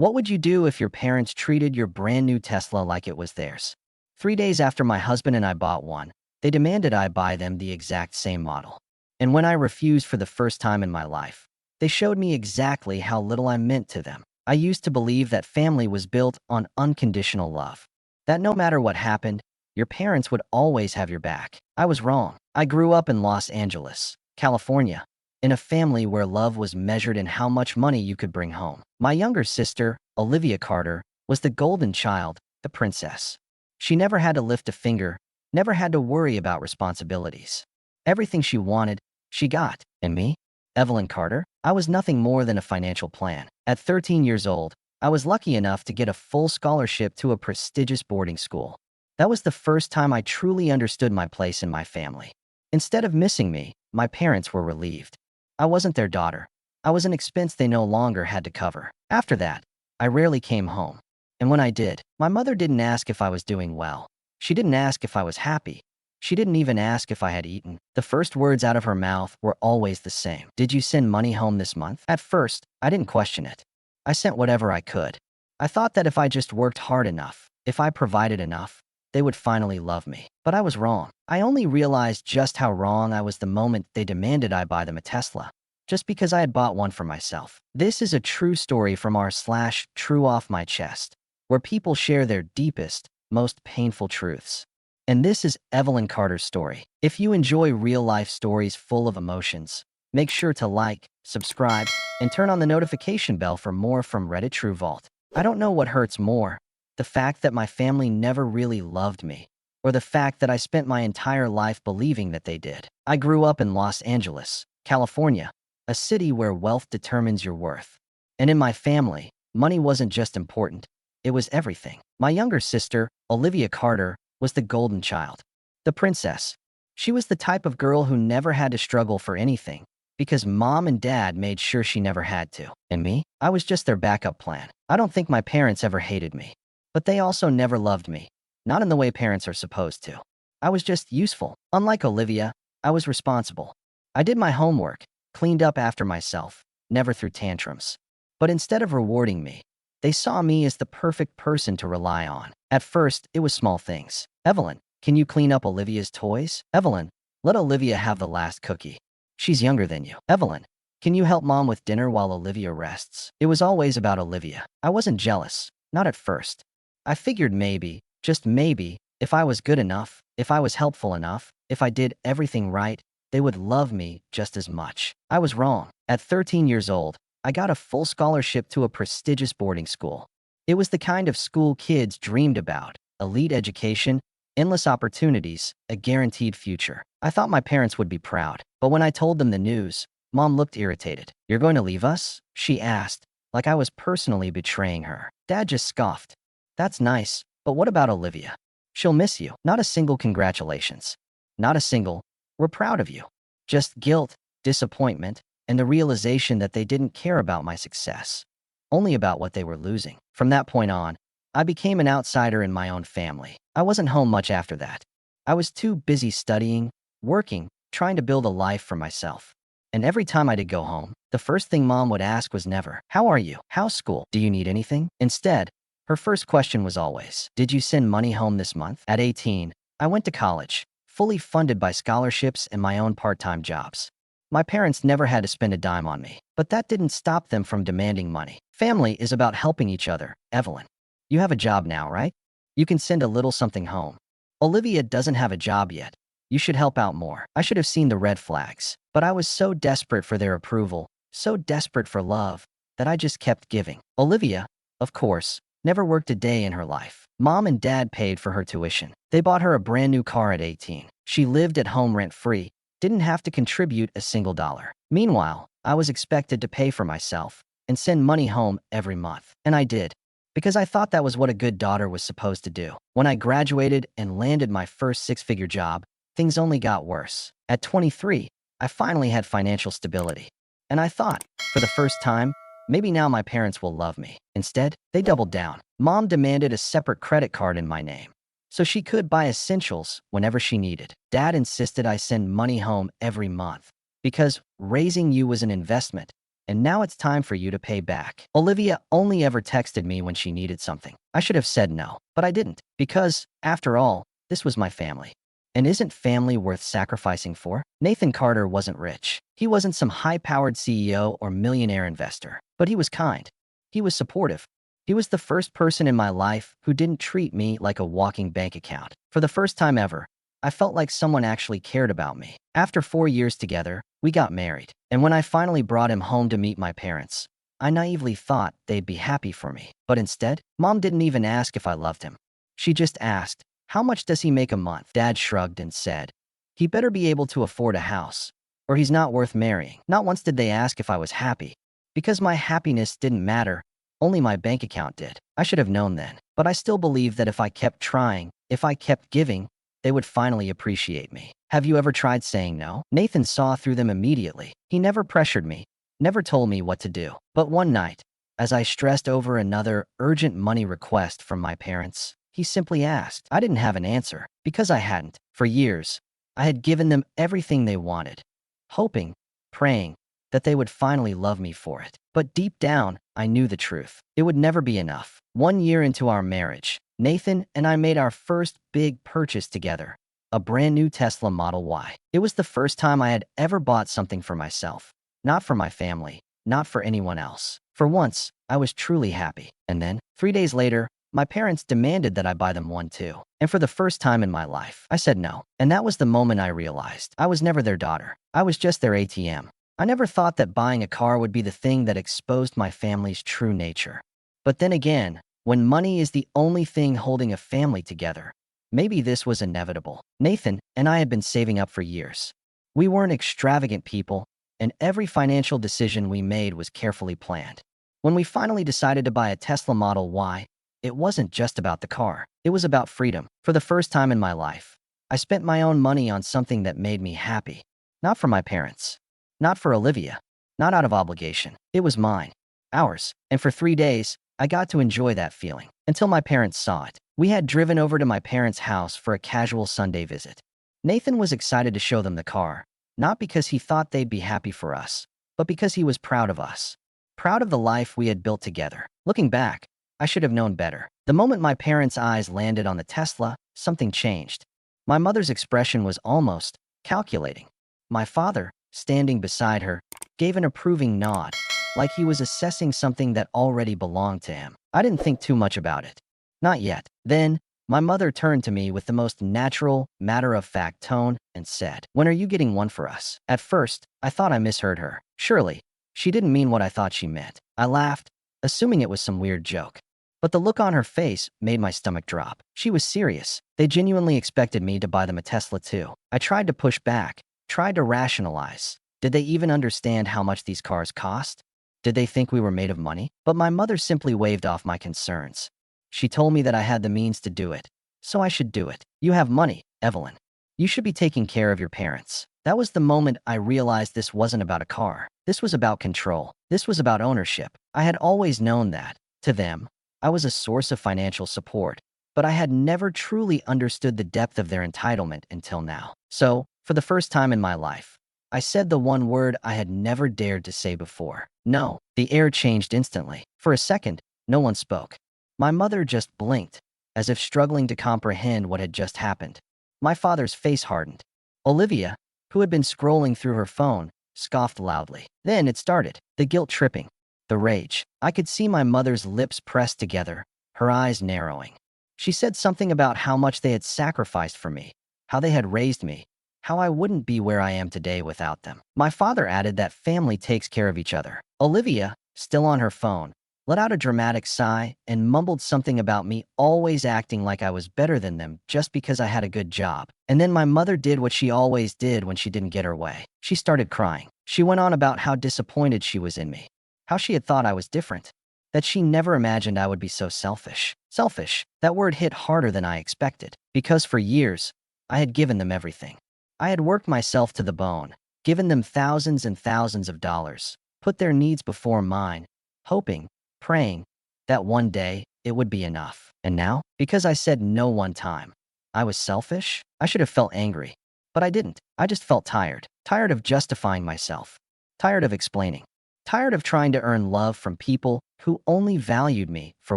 What would you do if your parents treated your brand new Tesla like it was theirs? 3 days after my husband and I bought one, they demanded I buy them the exact same model. And when I refused for the first time in my life, they showed me exactly how little I meant to them. I used to believe that family was built on unconditional love, that no matter what happened, your parents would always have your back. I was wrong. I grew up in Los Angeles, California, in a family where love was measured in how much money you could bring home. My younger sister, Olivia Carter, was the golden child, the princess. She never had to lift a finger, never had to worry about responsibilities. Everything she wanted, she got. And me, Evelyn Carter, I was nothing more than a financial plan. At 13 years old, I was lucky enough to get a full scholarship to a prestigious boarding school. That was the first time I truly understood my place in my family. Instead of missing me, my parents were relieved. I wasn't their daughter. I was an expense they no longer had to cover. After that, I rarely came home. And when I did, my mother didn't ask if I was doing well. She didn't ask if I was happy. She didn't even ask if I had eaten. The first words out of her mouth were always the same. Did you send money home this month? At first, I didn't question it. I sent whatever I could. I thought that if I just worked hard enough, if I provided enough, they would finally love me. But I was wrong. I only realized just how wrong I was the moment they demanded I buy them a Tesla, just because I had bought one for myself. This is a true story from r/true off my chest, where people share their deepest, most painful truths. And this is Evelyn Carter's story. If you enjoy real-life stories full of emotions, make sure to like, subscribe, and turn on the notification bell for more from Reddit True Vault. I don't know what hurts more, the fact that my family never really loved me, or the fact that I spent my entire life believing that they did. I grew up in Los Angeles, California, a city where wealth determines your worth. And in my family, money wasn't just important, it was everything. My younger sister, Olivia Carter, was the golden child, the princess. She was the type of girl who never had to struggle for anything, because mom and dad made sure she never had to. And me? I was just their backup plan. I don't think my parents ever hated me, but they also never loved me, not in the way parents are supposed to. I was just useful. Unlike Olivia, I was responsible. I did my homework, cleaned up after myself, never threw tantrums. But instead of rewarding me, they saw me as the perfect person to rely on. At first, it was small things. Evelyn, can you clean up Olivia's toys? Evelyn, let Olivia have the last cookie. She's younger than you. Evelyn, can you help mom with dinner while Olivia rests? It was always about Olivia. I wasn't jealous, not at first. I figured maybe, just maybe, if I was good enough, if I was helpful enough, if I did everything right, they would love me just as much. I was wrong. At 13 years old, I got a full scholarship to a prestigious boarding school. It was the kind of school kids dreamed about: elite education, endless opportunities, a guaranteed future. I thought my parents would be proud, but when I told them the news, mom looked irritated. "You're going to leave us?" she asked, like I was personally betraying her. Dad just scoffed. "That's nice, but what about Olivia? She'll miss you." Not a single congratulations. Not a single, "We're proud of you." Just guilt, disappointment, and the realization that they didn't care about my success, only about what they were losing. From that point on, I became an outsider in my own family. I wasn't home much after that. I was too busy studying, working, trying to build a life for myself. And every time I did go home, the first thing mom would ask was never, "How are you? How's school? Do you need anything?" Instead, her first question was always, "Did you send money home this month?" At 18, I went to college, fully funded by scholarships and my own part-time jobs. My parents never had to spend a dime on me, but that didn't stop them from demanding money. Family is about helping each other. Evelyn, you have a job now, right? You can send a little something home. Olivia doesn't have a job yet. You should help out more. I should have seen the red flags, but I was so desperate for their approval, so desperate for love, that I just kept giving. Olivia, of course, never worked a day in her life. Mom and dad paid for her tuition. They bought her a brand new car at 18. She lived at home rent-free, didn't have to contribute a single dollar. Meanwhile, I was expected to pay for myself and send money home every month. And I did, because I thought that was what a good daughter was supposed to do. When I graduated and landed my first six-figure job, things only got worse. At 23, I finally had financial stability. And I thought, for the first time, maybe now my parents will love me. Instead, they doubled down. Mom demanded a separate credit card in my name, so she could buy essentials whenever she needed. Dad insisted I send money home every month, because raising you was an investment, and now it's time for you to pay back. Olivia only ever texted me when she needed something. I should have said no, but I didn't, because, after all, this was my family. And isn't family worth sacrificing for? Nathan Carter wasn't rich. He wasn't some high-powered CEO or millionaire investor, but he was kind. He was supportive. He was the first person in my life who didn't treat me like a walking bank account. For the first time ever, I felt like someone actually cared about me. After 4 years together, we got married. And when I finally brought him home to meet my parents, I naively thought they'd be happy for me. But instead, Mom didn't even ask if I loved him. She just asked, "How much does he make a month?" Dad shrugged and said, "He better be able to afford a house, or he's not worth marrying." Not once did they ask if I was happy, because my happiness didn't matter. Only my bank account did. I should have known then. But I still believed that if I kept trying, if I kept giving, they would finally appreciate me. Have you ever tried saying no? Nathan saw through them immediately. He never pressured me, never told me what to do. But one night, as I stressed over another urgent money request from my parents, he simply asked. I didn't have an answer, because I hadn't. For years, I had given them everything they wanted, hoping, praying, that they would finally love me for it. But deep down, I knew the truth. It would never be enough. 1 year into our marriage, Nathan and I made our first big purchase together, a brand new Tesla Model Y. It was the first time I had ever bought something for myself, not for my family, not for anyone else. For once, I was truly happy. And then, 3 days later, my parents demanded that I buy them one too. And for the first time in my life, I said no. And that was the moment I realized I was never their daughter. I was just their ATM. I never thought that buying a car would be the thing that exposed my family's true nature. But then again, when money is the only thing holding a family together, maybe this was inevitable. Nathan and I had been saving up for years. We weren't extravagant people, and every financial decision we made was carefully planned. When we finally decided to buy a Tesla Model Y, it wasn't just about the car. It was about freedom. For the first time in my life, I spent my own money on something that made me happy. Not for my parents. Not for Olivia. Not out of obligation. It was mine. Ours. And for 3 days, I got to enjoy that feeling. Until my parents saw it. We had driven over to my parents' house for a casual Sunday visit. Nathan was excited to show them the car, not because he thought they'd be happy for us, but because he was proud of us. Proud of the life we had built together. Looking back, I should have known better. The moment my parents' eyes landed on the Tesla, something changed. My mother's expression was almost calculating. My father, standing beside her, gave an approving nod, like he was assessing something that already belonged to him. I didn't think too much about it. Not yet. Then, my mother turned to me with the most natural, matter-of-fact tone and said, "When are you getting one for us?" At first, I thought I misheard her. Surely, she didn't mean what I thought she meant. I laughed, assuming it was some weird joke. But the look on her face made my stomach drop. She was serious. They genuinely expected me to buy them a Tesla too. I tried to push back, tried to rationalize. Did they even understand how much these cars cost? Did they think we were made of money? But my mother simply waved off my concerns. She told me that I had the means to do it, so I should do it. "You have money, Evelyn. You should be taking care of your parents." That was the moment I realized this wasn't about a car. This was about control. This was about ownership. I had always known that, to them, I was a source of financial support, but I had never truly understood the depth of their entitlement until now. So, for the first time in my life, I said the one word I had never dared to say before. No. The air changed instantly. For a second, no one spoke. My mother just blinked, as if struggling to comprehend what had just happened. My father's face hardened. Olivia, who had been scrolling through her phone, scoffed loudly. Then it started. The guilt tripping. The rage. I could see my mother's lips pressed together, her eyes narrowing. She said something about how much they had sacrificed for me, how they had raised me, how I wouldn't be where I am today without them. My father added that family takes care of each other. Olivia, still on her phone, let out a dramatic sigh and mumbled something about me always acting like I was better than them just because I had a good job. And then my mother did what she always did when she didn't get her way. She started crying. She went on about how disappointed she was in me, how she had thought I was different, that she never imagined I would be so selfish. Selfish. That word hit harder than I expected, because for years, I had given them everything. I had worked myself to the bone, given them thousands and thousands of dollars, put their needs before mine, hoping, praying, that one day it would be enough. And now, because I said no one time, I was selfish? I should have felt angry. But I didn't. I just felt tired. Tired of justifying myself. Tired of explaining. tired of trying to earn love from people who only valued me for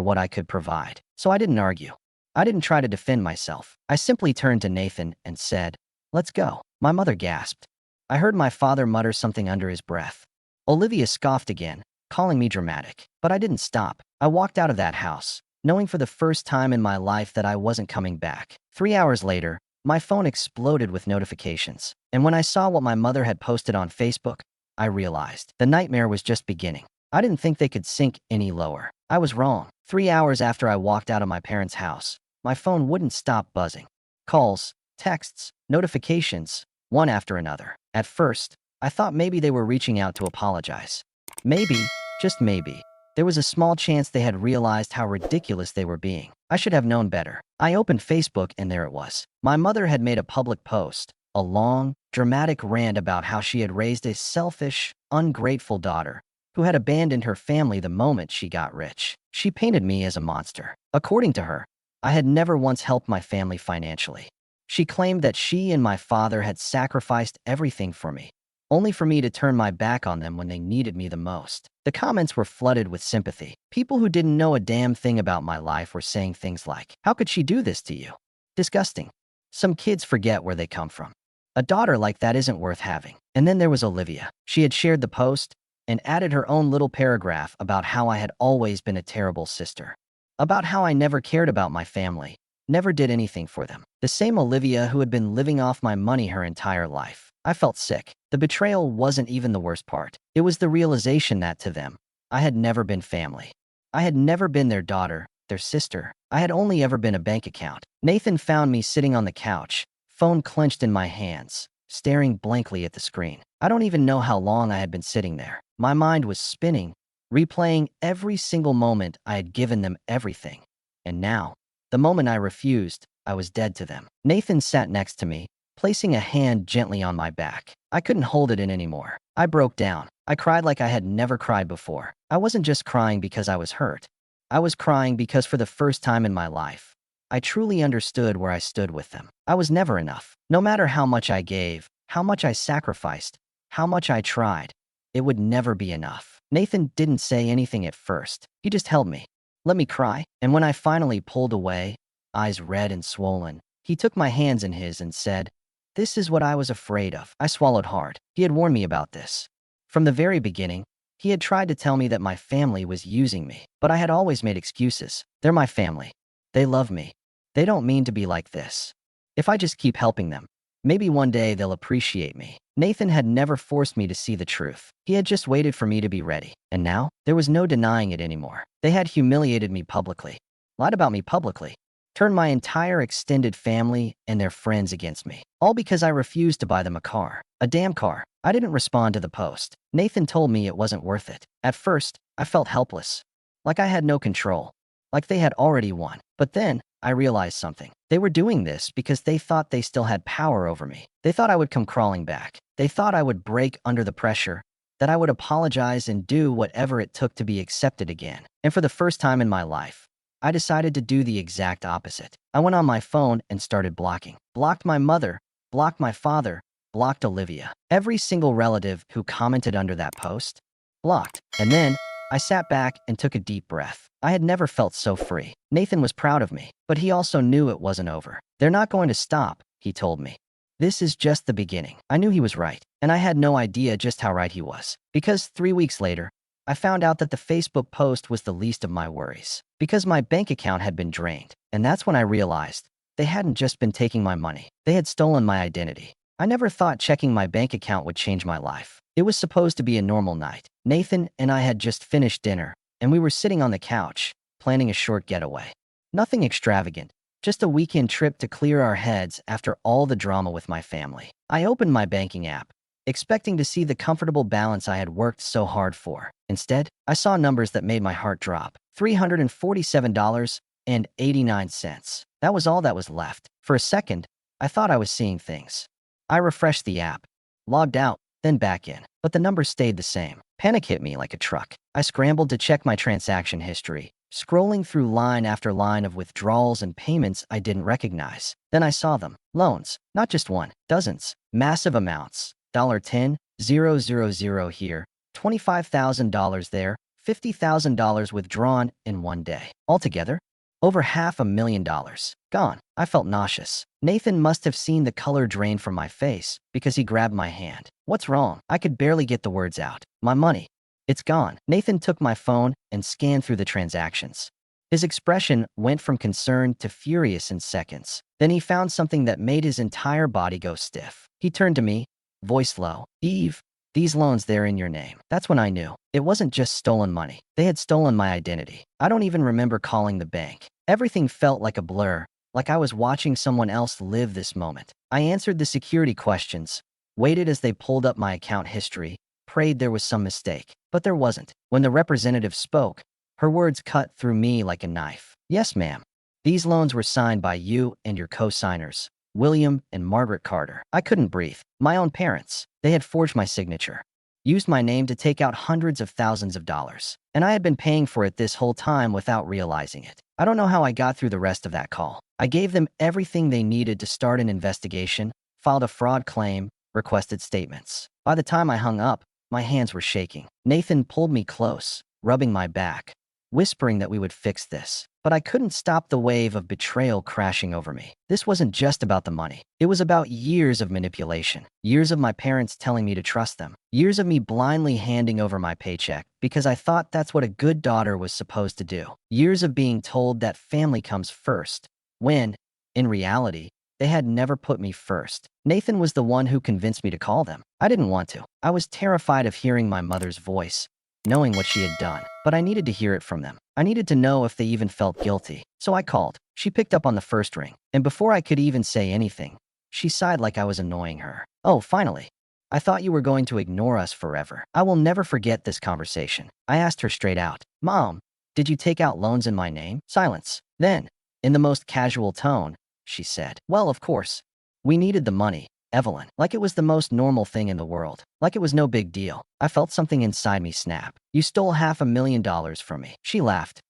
what I could provide. So I didn't argue. I didn't try to defend myself. I simply turned to Nathan and said, "Let's go." My mother gasped. I heard my father mutter something under his breath. Olivia scoffed again, calling me dramatic. But I didn't stop. I walked out of that house, knowing for the first time in my life that I wasn't coming back. 3 hours later, my phone exploded with notifications. And when I saw what my mother had posted on Facebook, I realized the nightmare was just beginning. I didn't think they could sink any lower. I was wrong. 3 hours after I walked out of my parents' house, my phone wouldn't stop buzzing. Calls, texts, notifications, one after another. At first, I thought maybe they were reaching out to apologize. Maybe, just maybe, there was a small chance they had realized how ridiculous they were being. I should have known better. I opened Facebook and there it was. My mother had made a public post, a long, dramatic rant about how she had raised a selfish, ungrateful daughter who had abandoned her family the moment she got rich. She painted me as a monster. According to her, I had never once helped my family financially. She claimed that she and my father had sacrificed everything for me, only for me to turn my back on them when they needed me the most. The comments were flooded with sympathy. People who didn't know a damn thing about my life were saying things like, "How could she do this to you? Disgusting. Some kids forget where they come from. A daughter like that isn't worth having." And then there was Olivia. She had shared the post and added her own little paragraph about how I had always been a terrible sister, about how I never cared about my family, never did anything for them. The same Olivia who had been living off my money her entire life. I felt sick. The betrayal wasn't even the worst part. It was the realization that to them, I had never been family. I had never been their daughter, their sister. I had only ever been a bank account. Nathan found me sitting on the couch, phone clenched in my hands, staring blankly at the screen. I don't even know how long I had been sitting there. My mind was spinning, replaying every single moment I had given them everything. And now, the moment I refused, I was dead to them. Nathan sat next to me, placing a hand gently on my back. I couldn't hold it in anymore. I broke down. I cried like I had never cried before. I wasn't just crying because I was hurt. I was crying because for the first time in my life, I truly understood where I stood with them. I was never enough. No matter how much I gave, how much I sacrificed, how much I tried, it would never be enough. Nathan didn't say anything at first. He just held me, let me cry. And when I finally pulled away, eyes red and swollen, he took my hands in his and said, "This is what I was afraid of." I swallowed hard. He had warned me about this. From the very beginning, he had tried to tell me that my family was using me, but I had always made excuses. They're my family. They love me. They don't mean to be like this. If I just keep helping them, maybe one day they'll appreciate me. Nathan had never forced me to see the truth. He had just waited for me to be ready. And now, there was no denying it anymore. They had humiliated me publicly, lied about me publicly, turned my entire extended family and their friends against me, all because I refused to buy them a car. A damn car. I didn't respond to the post. Nathan told me it wasn't worth it. At first, I felt helpless, like I had no control, like they had already won. But then, I realized something. They were doing this because they thought they still had power over me. They thought I would come crawling back. They thought I would break under the pressure, that I would apologize and do whatever it took to be accepted again. And for the first time in my life, I decided to do the exact opposite. I went on my phone and started blocking. Blocked my mother, blocked my father, blocked Olivia. Every single relative who commented under that post, blocked. And then, I sat back and took a deep breath. I had never felt so free. Nathan was proud of me, but he also knew it wasn't over. "They're not going to stop," he told me. "This is just the beginning." I knew he was right, and I had no idea just how right he was. Because 3 weeks later, I found out that the Facebook post was the least of my worries. Because my bank account had been drained. And that's when I realized they hadn't just been taking my money. They had stolen my identity. I never thought checking my bank account would change my life. It was supposed to be a normal night. Nathan and I had just finished dinner, and we were sitting on the couch, planning a short getaway. Nothing extravagant, just a weekend trip to clear our heads after all the drama with my family. I opened my banking app, expecting to see the comfortable balance I had worked so hard for. Instead, I saw numbers that made my heart drop. $347.89. That was all that was left. For a second, I thought I was seeing things. I refreshed the app, logged out, then back in. But the numbers stayed the same. Panic hit me like a truck. I scrambled to check my transaction history, scrolling through line after line of withdrawals and payments I didn't recognize. Then I saw them. Loans. Not just one. Dozens. Massive amounts. $10,000 here. $25,000 there, $50,000 withdrawn in one day. Altogether, over $500,000 gone. I felt nauseous. Nathan must have seen the color drain from my face because he grabbed my hand. What's wrong? I could barely get the words out. My money. It's gone. Nathan took my phone and scanned through the transactions. His expression went from concern to furious in seconds. Then he found something that made his entire body go stiff. He turned to me, voice low. Eve, these loans, they're in your name. That's when I knew. It wasn't just stolen money. They had stolen my identity. I don't even remember calling the bank. Everything felt like a blur, like I was watching someone else live this moment. I answered the security questions, waited as they pulled up my account history, prayed there was some mistake. But there wasn't. When the representative spoke, her words cut through me like a knife. Yes, ma'am. These loans were signed by you and your co-signers, William and Margaret Carter. I couldn't breathe. My own parents. They had forged my signature, used my name to take out hundreds of thousands of dollars. And I had been paying for it this whole time without realizing it. I don't know how I got through the rest of that call. I gave them everything they needed to start an investigation, filed a fraud claim, requested statements. By the time I hung up, my hands were shaking. Nathan pulled me close, rubbing my back, whispering that we would fix this. But I couldn't stop the wave of betrayal crashing over me. This wasn't just about the money. It was about years of manipulation, years of my parents telling me to trust them, years of me blindly handing over my paycheck because I thought that's what a good daughter was supposed to do, years of being told that family comes first, when, in reality, they had never put me first. Nathan was the one who convinced me to call them. I didn't want to. I was terrified of hearing my mother's voice, knowing what she had done, but I needed to hear it from them. I needed to know if they even felt guilty. So I called. She picked up on the first ring, and before I could even say anything, she sighed like I was annoying her. Oh, finally. I thought you were going to ignore us forever. I will never forget this conversation. I asked her straight out, Mom, did you take out loans in my name? Silence. Then, in the most casual tone, she said, well, of course. We needed the money, Evelyn, like it was the most normal thing in the world, like it was no big deal. I felt something inside me snap. You stole $500,000 from me. She laughed.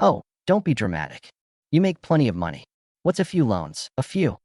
Oh, don't be dramatic. You make plenty of money. What's a few loans? A few?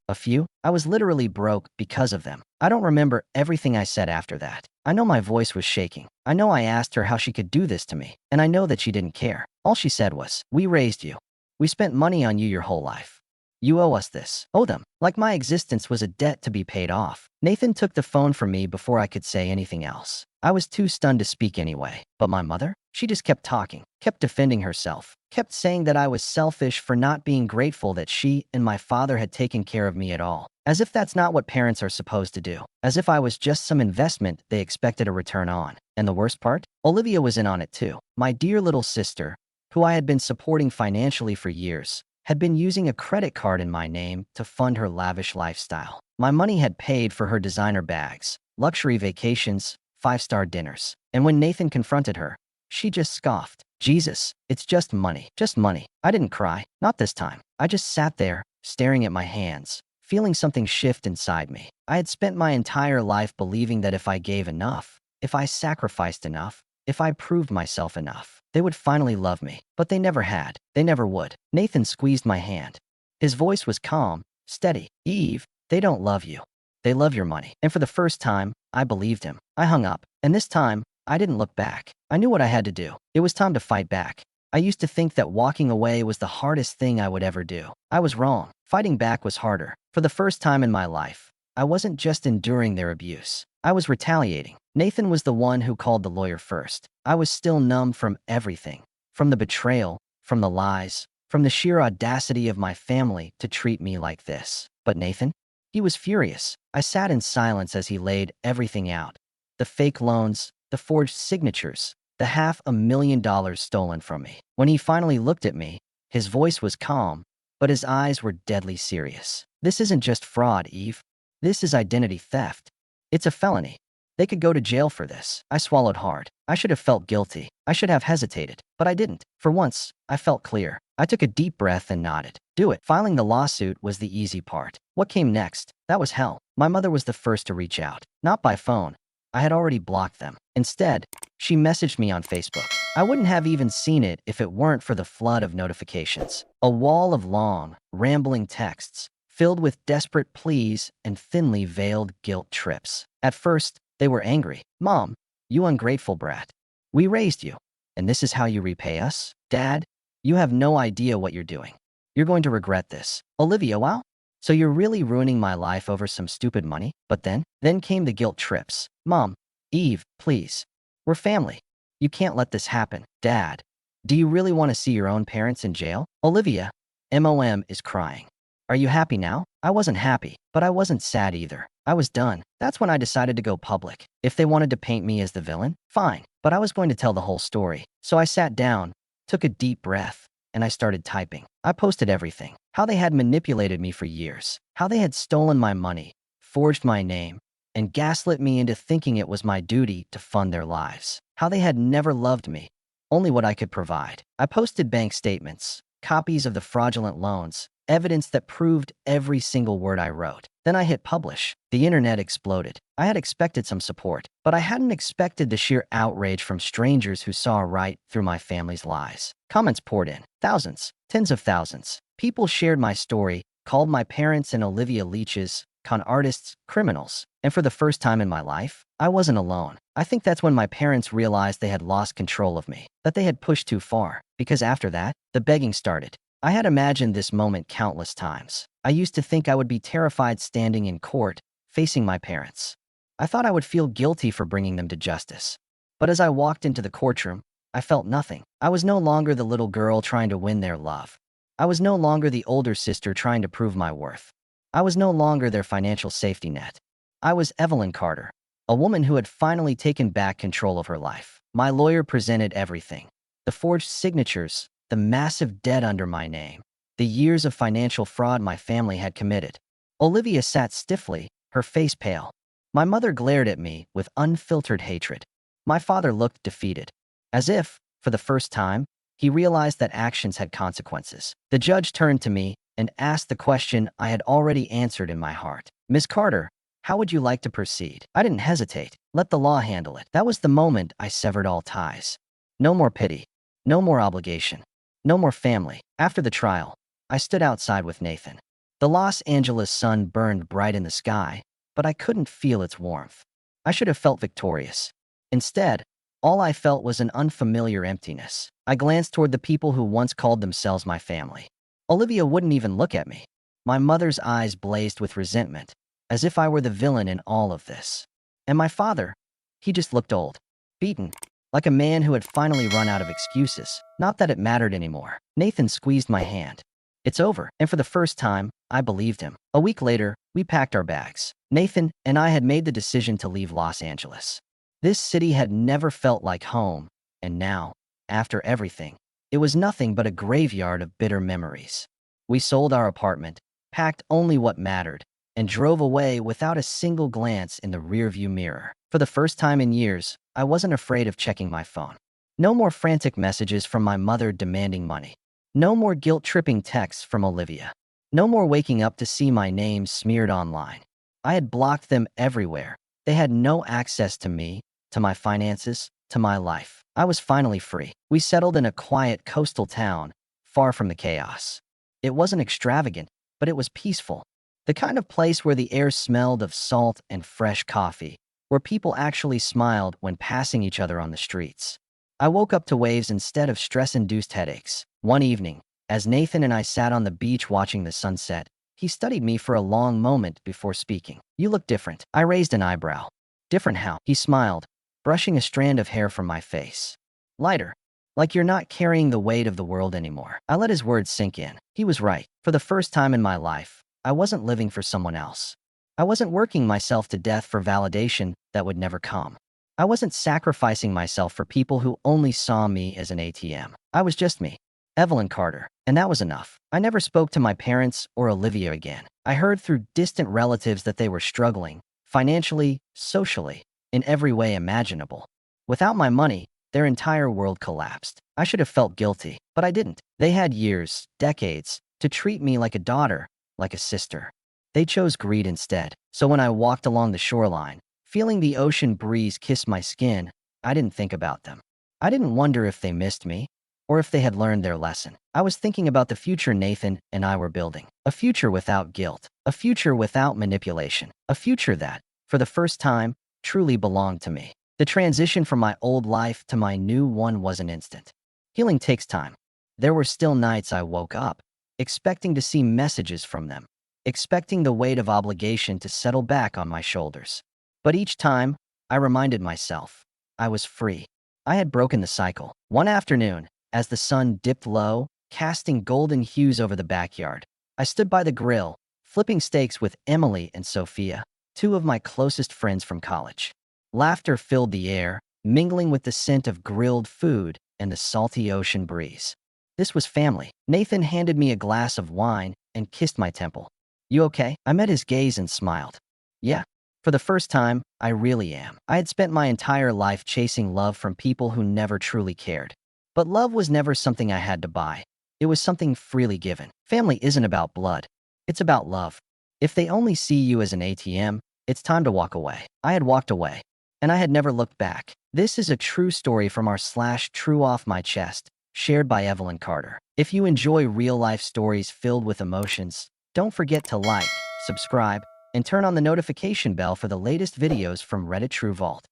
I was literally broke because of them. I don't remember everything I said after that. I know my voice was shaking. I know I asked her how she could do this to me, and I know that she didn't care. All she said was, we raised you. We spent money on you your whole life. You owe us this. Owe them. Like my existence was a debt to be paid off. Nathan took the phone from me before I could say anything else. I was too stunned to speak anyway. But my mother? She just kept talking, kept defending herself, kept saying that I was selfish for not being grateful that she and my father had taken care of me at all. As if that's not what parents are supposed to do. As if I was just some investment they expected a return on. And the worst part? Olivia was in on it too. My dear little sister, who I had been supporting financially for years, had been using a credit card in my name to fund her lavish lifestyle. My money had paid for her designer bags, luxury vacations, 5-star dinners. And when Nathan confronted her, she just scoffed. Jesus, it's just money. Just money. I didn't cry. Not this time. I just sat there, staring at my hands, feeling something shift inside me. I had spent my entire life believing that if I gave enough, if I sacrificed enough, if I proved myself enough, they would finally love me. But they never had. They never would. Nathan squeezed my hand. His voice was calm, steady. Eve, they don't love you. They love your money. And for the first time, I believed him. I hung up. And this time, I didn't look back. I knew what I had to do. It was time to fight back. I used to think that walking away was the hardest thing I would ever do. I was wrong. Fighting back was harder. For the first time in my life, I wasn't just enduring their abuse. I was retaliating. Nathan was the one who called the lawyer first. I was still numb from everything. From the betrayal, from the lies, from the sheer audacity of my family to treat me like this. But Nathan? He was furious. I sat in silence as he laid everything out. The fake loans, the forged signatures, the $500,000 stolen from me. When he finally looked at me, his voice was calm, but his eyes were deadly serious. This isn't just fraud, Eve. This is identity theft. It's a felony. They could go to jail for this. I swallowed hard. I should have felt guilty. I should have hesitated, but I didn't. For once, I felt clear. I took a deep breath and nodded. Do it. Filing the lawsuit was the easy part. What came next? That was hell. My mother was the first to reach out. Not by phone. I had already blocked them. Instead, she messaged me on Facebook. I wouldn't have even seen it if it weren't for the flood of notifications. A wall of long, rambling texts, filled with desperate pleas and thinly veiled guilt trips. At first, they were angry. Mom, You ungrateful brat. We raised you, and this is how you repay us? Dad, you have no idea what you're doing. You're going to regret this. Olivia, wow. So you're really ruining my life over some stupid money? But then came the guilt trips. Mom, Eve, please. We're family. You can't let this happen. Dad, do you really want to see your own parents in jail? Olivia, MOM is crying. Are you happy now? I wasn't happy, but I wasn't sad either. I was done. That's when I decided to go public. If they wanted to paint me as the villain, fine. But I was going to tell the whole story. So I sat down, took a deep breath, and I started typing. I posted everything. How they had manipulated me for years. How they had stolen my money, forged my name, and gaslit me into thinking it was my duty to fund their lives. How they had never loved me, only what I could provide. I posted bank statements, copies of the fraudulent loans, evidence that proved every single word I wrote. Then I hit publish. The internet exploded. I had expected some support, but I hadn't expected the sheer outrage from strangers who saw right through my family's lies. Comments poured in. Thousands, tens of thousands. People shared my story, called my parents and Olivia leeches, con artists, criminals. And for the first time in my life, I wasn't alone. I think that's when my parents realized they had lost control of me, that they had pushed too far. Because after that, the begging started. I had imagined this moment countless times. I used to think I would be terrified standing in court, facing my parents. I thought I would feel guilty for bringing them to justice. But as I walked into the courtroom, I felt nothing. I was no longer the little girl trying to win their love. I was no longer the older sister trying to prove my worth. I was no longer their financial safety net. I was Evelyn Carter, a woman who had finally taken back control of her life. My lawyer presented everything. The forged signatures, the massive debt under my name, the years of financial fraud my family had committed. Olivia sat stiffly, her face pale. My mother glared at me with unfiltered hatred. My father looked defeated, as if, for the first time, he realized that actions had consequences. The judge turned to me and asked the question I had already answered in my heart. Ms. Carter, how would you like to proceed? I didn't hesitate. Let the law handle it. That was the moment I severed all ties. No more pity. No more obligation. No more family. After the trial, I stood outside with Nathan. The Los Angeles sun burned bright in the sky, but I couldn't feel its warmth. I should have felt victorious. Instead, all I felt was an unfamiliar emptiness. I glanced toward the people who once called themselves my family. Olivia wouldn't even look at me. My mother's eyes blazed with resentment, as if I were the villain in all of this. And my father, he just looked old, beaten, like a man who had finally run out of excuses. Not that it mattered anymore. Nathan squeezed my hand. It's over. And for the first time, I believed him. A week later, we packed our bags. Nathan and I had made the decision to leave Los Angeles. This city had never felt like home, and now, after everything, it was nothing but a graveyard of bitter memories. We sold our apartment, packed only what mattered, and drove away without a single glance in the rearview mirror. For the first time in years, I wasn't afraid of checking my phone. No more frantic messages from my mother demanding money. No more guilt-tripping texts from Olivia. No more waking up to see my name smeared online. I had blocked them everywhere. They had no access to me, to my finances, to my life. I was finally free. We settled in a quiet coastal town, far from the chaos. It wasn't extravagant, but it was peaceful. The kind of place where the air smelled of salt and fresh coffee, where people actually smiled when passing each other on the streets. I woke up to waves instead of stress-induced headaches. One evening, as Nathan and I sat on the beach watching the sunset, he studied me for a long moment before speaking. You look different. I raised an eyebrow. Different how? He smiled, brushing a strand of hair from my face. Lighter. Like you're not carrying the weight of the world anymore. I let his words sink in. He was right. For the first time in my life, I wasn't living for someone else. I wasn't working myself to death for validation that would never come. I wasn't sacrificing myself for people who only saw me as an ATM. I was just me, Evelyn Carter, and that was enough. I never spoke to my parents or Olivia again. I heard through distant relatives that they were struggling, financially, socially, in every way imaginable. Without my money, their entire world collapsed. I should have felt guilty, but I didn't. They had years, decades, to treat me like a daughter, like a sister. They chose greed instead. So when I walked along the shoreline, feeling the ocean breeze kiss my skin, I didn't think about them. I didn't wonder if they missed me, or if they had learned their lesson. I was thinking about the future Nathan and I were building. A future without guilt. A future without manipulation. A future that, for the first time, truly belonged to me. The transition from my old life to my new one wasn't instant. Healing takes time. There were still nights I woke up, expecting to see messages from them, expecting the weight of obligation to settle back on my shoulders. But each time, I reminded myself, I was free. I had broken the cycle. One afternoon, as the sun dipped low, casting golden hues over the backyard, I stood by the grill, flipping steaks with Emily and Sophia, two of my closest friends from college. Laughter filled the air, mingling with the scent of grilled food and the salty ocean breeze. This was family. Nathan handed me a glass of wine and kissed my temple. "You okay?" I met his gaze and smiled. "Yeah. For the first time, I really am." I had spent my entire life chasing love from people who never truly cared. But love was never something I had to buy. It was something freely given. Family isn't about blood. It's about love. If they only see you as an ATM, it's time to walk away. I had walked away, and I had never looked back. This is a true story from our /True Off My Chest, shared by Evelyn Carter. If you enjoy real-life stories filled with emotions, don't forget to like, subscribe, and turn on the notification bell for the latest videos from Reddit True Vault.